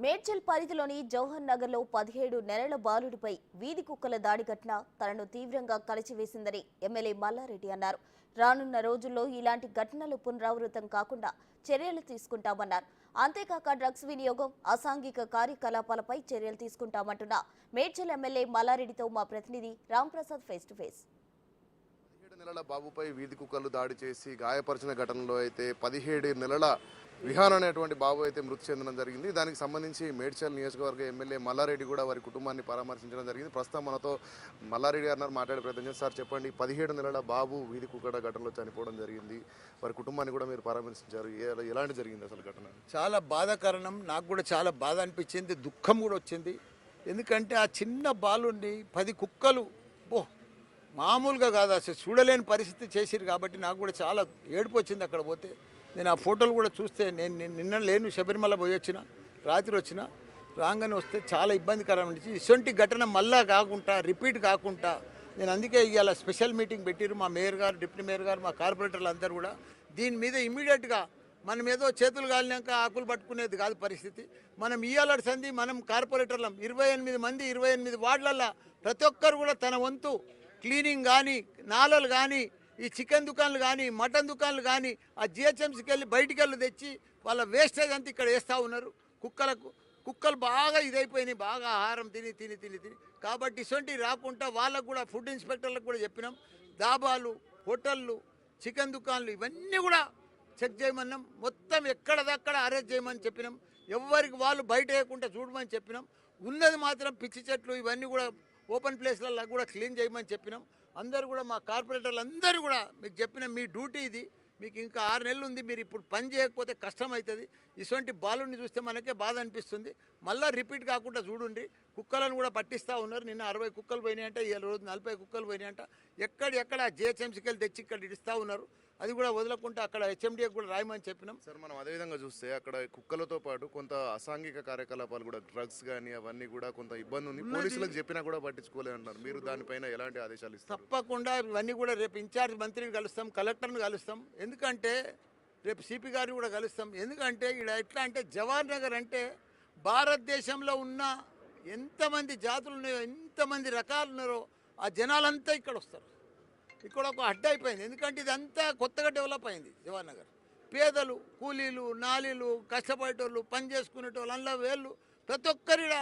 మేడ్చల్ పరిధిలోని జవహర్ నగర్ లో 17 నెలల బాలుడిపై వీధి కుక్కల దాడి ఘటన తనను తీవ్రంగా కలిచివేసిందని ఎమ్మెల్యే మల్లారెడ్డి అన్నారు. రానున్న రోజుల్లో ఇలాంటి ఘటనలు పునరావృతం కాకుండా చర్యలు తీసుకుంటామన్నారు. అంతేకాక డ్రగ్స్ వినియోగం, అసాంఘిక కార్యకలాపాలపై చర్యలు తీసుకుంటామంటున్న మేడ్చల్ ఎమ్మెల్యే మల్లారెడ్డితో మా ప్రతినిధి రాంప్రసాద్ ఫేస్ టు ఫేస్. 17 నెలల బాబుపై వీధి కుక్కలు దాడి చేసి గాయపరిచిన ఘటనలో అయితే 17 నెలల విహాన్ అనేటువంటి బాబు అయితే మృతి చెందడం జరిగింది. దానికి సంబంధించి మేడ్చల్ నియోజకవర్గ ఎమ్మెల్యే మల్లారెడ్డి కూడా వారి కుటుంబాన్ని పరామర్శించడం జరిగింది. ప్రస్తుతం మనతో మల్లారెడ్డి గారు మాట్లాడే ప్రయత్నం చేస్తారు. సార్ చెప్పండి, 17 నెలల బాబు వీధి కుక్కల ఘటనలో చనిపోవడం జరిగింది. వారి కుటుంబాన్ని కూడా మీరు పరామర్శించారు. ఎలాంటి జరిగింది అసలు ఘటన? చాలా బాధాకరణం. నాకు కూడా చాలా బాధ అనిపించింది, దుఃఖం కూడా వచ్చింది. ఎందుకంటే ఆ చిన్న బాలుని 10 కుక్కలు మామూలుగా కాదు, అసలు చూడలేని పరిస్థితి చేసిరు. కాబట్టి నాకు కూడా చాలా ఏడుపు వచ్చింది అక్కడ పోతే. నేను ఆ ఫోటోలు కూడా చూస్తే, నేను నిన్న లేను, శబరిమల పోయి వచ్చిన, రాత్రి వచ్చిన, రాగానే వస్తే చాలా ఇబ్బందికరం అనిపించి ఇటువంటి ఘటన మళ్ళా కాకుండా రిపీట్ కాకుండా నేను అందుకే ఇవాళ స్పెషల్ మీటింగ్ పెట్టిరు. మా మేయర్ గారు, డిప్యూటీ మేయర్ గారు, మా కార్పొరేటర్లు అందరూ కూడా దీని మీద ఇమీడియట్గా మనం ఏదో చేతులు కాలినాక ఆకులు పట్టుకునేది కాదు పరిస్థితి. మనం ఇయ్యాలటి సంది మనం కార్పొరేటర్లం 28 మంది 28 వార్డులల్లో ప్రతి ఒక్కరు కూడా తన వంతు క్లీనింగ్ కానీ, నాలలు కానీ, ఈ చికెన్ దుకాన్లు కానీ, మటన్ దుకాన్లు కానీ ఆ జిహెచ్ఎంసీకి వెళ్ళి బయటికి వెళ్ళి తెచ్చి వాళ్ళ వేస్టేజ్ అంతా ఇక్కడ వేస్తూ ఉన్నారు. కుక్కలు బాగా ఇదైపోయినాయి, బాగా ఆహారం తిని తిని తిని తిని. కాబట్టి ఇటువంటి రాకుండా వాళ్ళకు కూడా ఫుడ్ ఇన్స్పెక్టర్లకు కూడా చెప్పినాం. దాబాలు, హోటళ్ళు, చికెన్ దుకాన్లు ఇవన్నీ కూడా చెక్ చేయమన్నాం. మొత్తం ఎక్కడదక్కడ అరెస్ట్ చేయమని చెప్పినాం. ఎవరికి వాళ్ళు బయట వేయకుండా చూడమని చెప్పినాం. ఉన్నది మాత్రం పిచ్చి చెట్లు ఇవన్నీ కూడా ఓపెన్ ప్లేస్లలో కూడా క్లీన్ చేయమని చెప్పినాం. అందరూ కూడా మా కార్పొరేటర్లు అందరూ కూడా మీకు చెప్పిన మీ డ్యూటీ ఇది, మీకు ఇంకా 6 నెలలు ఉంది, మీరు ఇప్పుడు పని చేయకపోతే కష్టం అవుతుంది. ఇటువంటి బాలుని చూస్తే మనకే బాధ అనిపిస్తుంది. మళ్ళీ రిపీట్ కాకుండా చూడండి. కుక్కలను కూడా పట్టిస్తూ ఉన్నారు. నిన్న 60 కుక్కలు పోయినాయంట, ఈ రోజు 40 కుక్కలు పోయినాయంట. ఎక్కడ జిహెచ్ఎంసీకి వెళ్ళి తెచ్చి ఇక్కడ ఇడుస్తూ ఉన్నారు. అది కూడా వదలకుండా అక్కడ హెచ్ఎండిఏకి కూడా రాయమని చెప్పినాం. సార్, మనం అదేవిధంగా చూస్తే అక్కడ కుక్కలతో పాటు కొంత అసాంఘిక కార్యకలాపాలు కూడా, డ్రగ్స్ కానీ అవన్నీ కూడా కొంత ఇబ్బంది ఉంది. పోలీసులకు చెప్పినా కూడా పట్టించుకోలేదు అంటారు. మీరు దానిపైన ఎలాంటి ఆదేశాలు ఇస్తారు? తప్పకుండా ఇవన్నీ కూడా రేపు ఇన్ఛార్జ్ మంత్రిని కలుస్తాం, కలెక్టర్ని కలుస్తాం. ఎందుకంటే రేపు సిపి గారిని కూడా కలుస్తాం. ఎందుకంటే ఇక్కడ ఎట్లా అంటే జవహర్ నగర్ అంటే భారతదేశంలో ఉన్న ఎంతమంది జాతులు ఉన్నాయో, ఎంతమంది రకాలు ఉన్నారో ఆ జనాలంతా ఇక్కడ వస్తారు. ఇక్కడ ఒక అడ్డ అయిపోయింది. ఎందుకంటే ఇదంతా కొత్తగా డెవలప్ అయింది జవహర్ నగర్. పేదలు, కూలీలు, నాలీలు, కష్టపడేటోళ్ళు, పని చేసుకునేటోళ్ళు, అందులో వేళ్ళు ప్రతి ఒక్కరు ఇక్కడ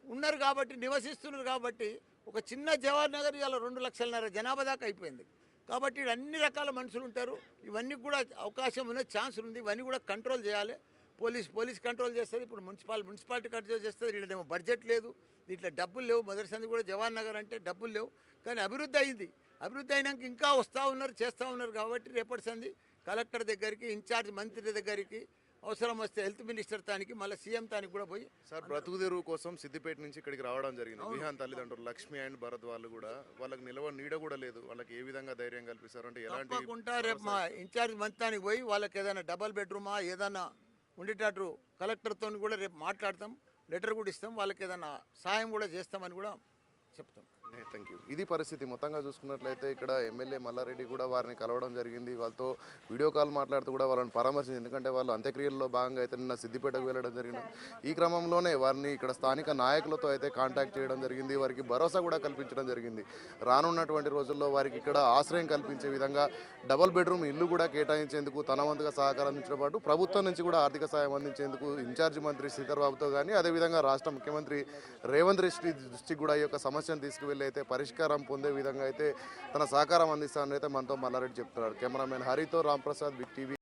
ఉన్నారు కాబట్టి, నివసిస్తున్నారు కాబట్టి ఒక చిన్న జవహర్ నగర్ ఇలా 2.5 లక్షల జనాభా దాకా అయిపోయింది. కాబట్టి ఇక్కడ అన్ని రకాల మనుషులు ఉంటారు. ఇవన్నీ కూడా అవకాశం ఉన్న ఛాన్స్ ఉంది. ఇవన్నీ కూడా కంట్రోల్ చేయాలి. పోలీస్ కంట్రోల్ చేస్తుంది. ఇప్పుడు మున్సిపాలిటీ కంట్రోల్ చేస్తుంది. వీళ్ళేమో బడ్జెట్ లేదు, దీంట్లో డబ్బులు లేవు. మొదటి సంది కూడా జవహర్ నగర్ అంటే డబ్బులు లేవు. కానీ అభివృద్ధి అయింది. అభివృద్ధి అయినాక ఇంకా వస్తూ ఉన్నారు, చేస్తూ ఉన్నారు. కాబట్టి రేపటి సంది కలెక్టర్ దగ్గరికి, ఇన్ఛార్జ్ మంత్రి దగ్గరికి, అవసరం వస్తే హెల్త్ మినిస్టర్ తానికి, మళ్ళీ సీఎం తానికి కూడా పోయి. సార్, బ్రతుకు తెరువు కోసం సిద్దిపేట నుంచి ఇక్కడికి రావడం జరిగింది. విహాన్ తల్లిదండ్రులు లక్ష్మి అండ్ భరత్ వాళ్ళు కూడా, వాళ్ళకి నీడ కూడా లేదు. వాళ్ళకి ఏ విధంగా ధైర్యం కల్పిస్తారు అంటే ఎలాంటి? తప్పకుండా రేపు మా ఇన్ఛార్జ్ మంత్రానికి పోయి వాళ్ళకి ఏదైనా డబల్ బెడ్రూమా ఏదైనా ఉండేటట్టు కలెక్టర్తో కూడా రేపు మాట్లాడతాం, లెటర్ కూడా ఇస్తాం. వాళ్ళకి ఏదైనా సాయం కూడా చేస్తామని కూడా చెప్తాం. Thank you. ఇది పరిస్థితి. మొత్తంగా చూసుకున్నట్లయితే ఇక్కడ ఎమ్మెల్యే మల్లారెడ్డి కూడా వారిని కలవడం జరిగింది. వాళ్ళతో వీడియో కాల్ మాట్లాడుతూ కూడా వాళ్ళని పరామర్శించింది. ఎందుకంటే వాళ్ళు అంత్యక్రియల్లో భాగంగా అయితే నిన్న సిద్దిపేటకు వెళ్ళడం జరిగింది. ఈ క్రమంలోనే వారిని ఇక్కడ స్థానిక నాయకులతో అయితే కాంటాక్ట్ చేయడం జరిగింది. వారికి భరోసా కూడా కల్పించడం జరిగింది. రానున్నటువంటి రోజుల్లో వారికి ఇక్కడ ఆశ్రయం కల్పించే విధంగా డబుల్ బెడ్రూమ్ ఇల్లు కూడా కేటాయించేందుకు తన వంతుగా సహకారం అందించడం పాటు ప్రభుత్వం నుంచి కూడా ఆర్థిక సాయం అందించేందుకు ఇన్ఛార్జి మంత్రి శ్రీధర్ బాబుతో కానీ, అదేవిధంగా రాష్ట్ర ముఖ్యమంత్రి రేవంత్ రెడ్డి దృష్టికి కూడా ఈ యొక్క సమస్యను తీసుకువెళ్ళి అయితే పరిష్కారం పొందే విధంగా అయితే తన సహకారం అందిస్తానని అయితే మనతో మల్లారెడ్డి చెప్తున్నారు. కెమెరామెన్ హరితో రాంప్రసాద్, బిగ్ టీవీ.